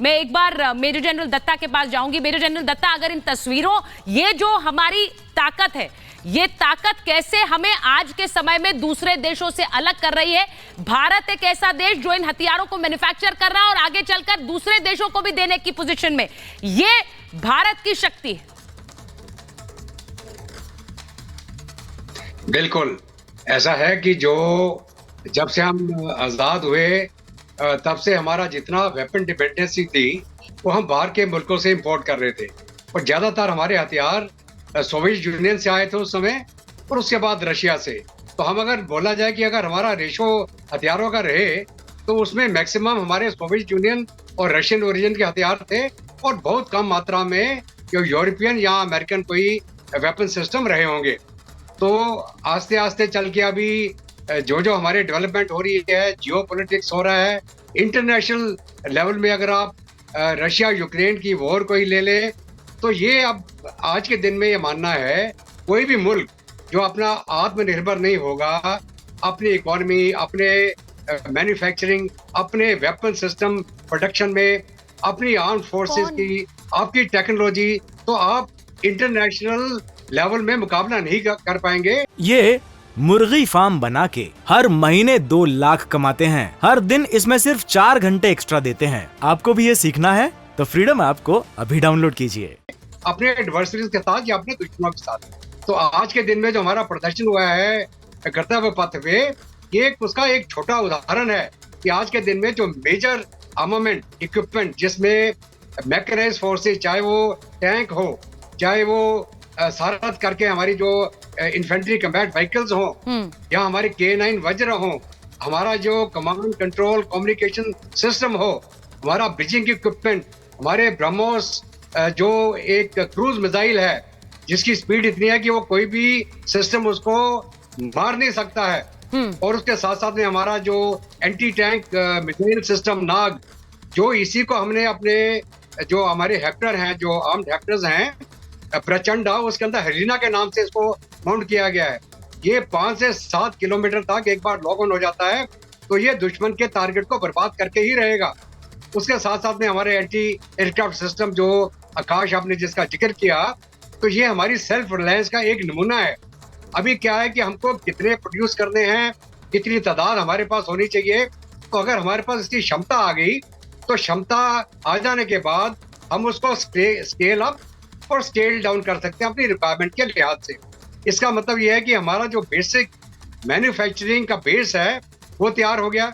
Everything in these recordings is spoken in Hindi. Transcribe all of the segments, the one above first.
मैं एक बार मेजर जनरल दत्ता के पास जाऊंगी। मेजर जनरल दत्ता, अगर इन तस्वीरों, ये जो हमारी ताकत है, ये ताकत कैसे हमें आज के समय में दूसरे देशों से अलग कर रही है? भारत एक ऐसा देश जो इन हथियारों को मैन्युफैक्चर कर रहा है और आगे चलकर दूसरे देशों को भी देने की पोजीशन में, ये भारत की शक्ति है। बिल्कुल ऐसा है कि जब से हम आजाद हुए तब से हमारा जितना वेपन डिपेंडेंसी थी वो हम बाहर के मुल्कों से इंपोर्ट कर रहे थे, और ज्यादातर हमारे हथियार सोवियत यूनियन से आए थे उस समय, और उसके बाद रशिया से। तो हम अगर बोला जाए कि अगर हमारा रेशो हथियारों का रहे तो उसमें मैक्सिमम हमारे सोवियत यूनियन और रशियन ओरिजिन के हथियार थे, और बहुत कम मात्रा में यूरोपियन या अमेरिकन कोई वेपन सिस्टम रहे होंगे। तो आस्ते आस्ते चल के अभी जो हमारे डेवलपमेंट हो रही है, जियो पॉलिटिक्स हो रहा है इंटरनेशनल लेवल में, अगर आप रशिया यूक्रेन की वॉर को ही ले ले, तो ये अब आज के दिन में ये मानना है कोई भी मुल्क जो अपना आत्मनिर्भर नहीं होगा, अपनी इकोनॉमी, अपने मैन्युफैक्चरिंग, अपने वेपन सिस्टम प्रोडक्शन में, अपनी आर्म फोर्सेस की, आपकी टेक्नोलॉजी, तो आप इंटरनेशनल लेवल में मुकाबला नहीं कर पाएंगे। ये मुर्गी फार्म बना के हर महीने 2 लाख कमाते हैं। हर दिन इसमें सिर्फ 4 घंटे एक्स्ट्रा देते हैं। आपको भी ये सीखना है तो फ्रीडम ऐप को अभी डाउनलोड कीजिए। अपने एडवर्सरीज के साथ या अपने दुश्मनों के साथ। तो आज के दिन में जो हमारा प्रदर्शन हुआ है कर्तव्य पथ पे, ये उसका एक छोटा उदाहरण है कि आज के दिन में जो मेजर आर्मामेंट इक्विपमेंट, जिसमें मैकेनाइज्ड फोर्सेस, चाहे वो टैंक हो, चाहे वो सारथ करके हमारी जो इन्फेंट्री कम्बैट व्हीकल्स हो, या हमारे K9 वज्र हो, हमारा जो कमांड कंट्रोल कम्युनिकेशन सिस्टम हो, हमारा ब्रिजिंग इक्विपमेंट, हमारे ब्रह्मोस जो एक क्रूज मिसाइल है जिसकी स्पीड इतनी है कि वो कोई भी सिस्टम उसको मार नहीं सकता है, और उसके साथ साथ में हमारा जो एंटी टैंक मिसाइल सिस्टम नाग, जो इसी को हमने अपने जो हमारे हेप्टर हैं, जो आर्म्ड हेप्टर्स हैं, प्रचंडा, उसके अंदर हरीना के नाम से इसको माउंट किया गया है। ये 5 से 7 किलोमीटर तक एक बार लॉक ऑन हो जाता है, तो ये दुश्मन के टारगेट को बर्बाद करके ही रहेगा। उसके साथ साथ में हमारे एंटी एयरक्राफ्ट सिस्टम, जो आकाश आपने जिसका जिक्र किया, तो ये हमारी सेल्फ रिलायंस का एक नमूना है। अभी क्या है कि हमको कितने प्रोड्यूस करने हैं, कितनी तादाद हमारे पास होनी चाहिए, तो अगर हमारे पास इसकी क्षमता आ गई, तो क्षमता आ जाने के बाद हम उसको स्केल अप और स्केल डाउन कर सकते हैं अपनी रिक्वायरमेंट के लिहाज से। इसका मतलब यह है कि हमारा जो बेसिक मैन्युफैक्चरिंग का बेस है वो तैयार हो गया,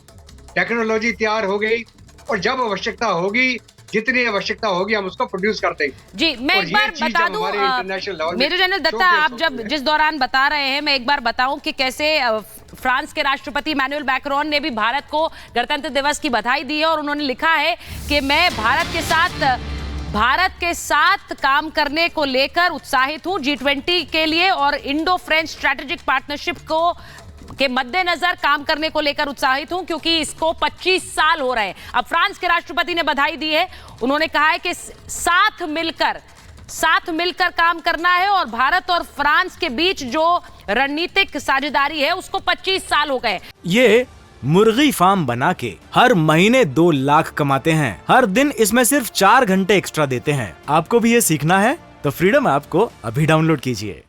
टेक्नोलॉजी तैयार हो गई, और जब आवश्यकता होगी, जितनी आवश्यकता होगी, हम उसको प्रोड्यूस करते हैं। जी, मैं एक बार बता दूं, मेजर जनरल दत्ता, आप जिस दौरान बता रहे हैं, मैं एक बार बताऊं कि कैसे फ्रांस के राष्ट्रपति इमैनुअल मैक्रोन ने भी भारत को गणतंत्र दिवस की बधाई दी है, और उन्होंने लिखा है कि मैं भारत के साथ काम करने को लेकर उत्साहित हूं, G20 के लिए और इंडो फ्रेंच स्ट्रेटेजिक पार्टनरशिप के मद्देनजर काम करने को लेकर उत्साहित हूं, क्योंकि इसको 25 साल हो रहे हैं। अब फ्रांस के राष्ट्रपति ने बधाई दी है, उन्होंने कहा है कि साथ मिलकर काम करना है, और भारत और फ्रांस के बीच जो रणनीतिक साझेदारी है उसको 25 साल हो गए। ये मुर्गी फार्म बना के हर महीने 2 लाख कमाते हैं। हर दिन इसमें सिर्फ 4 घंटे एक्स्ट्रा देते हैं। आपको भी ये सीखना है तो फ्रीडम ऐप को अभी डाउनलोड कीजिए।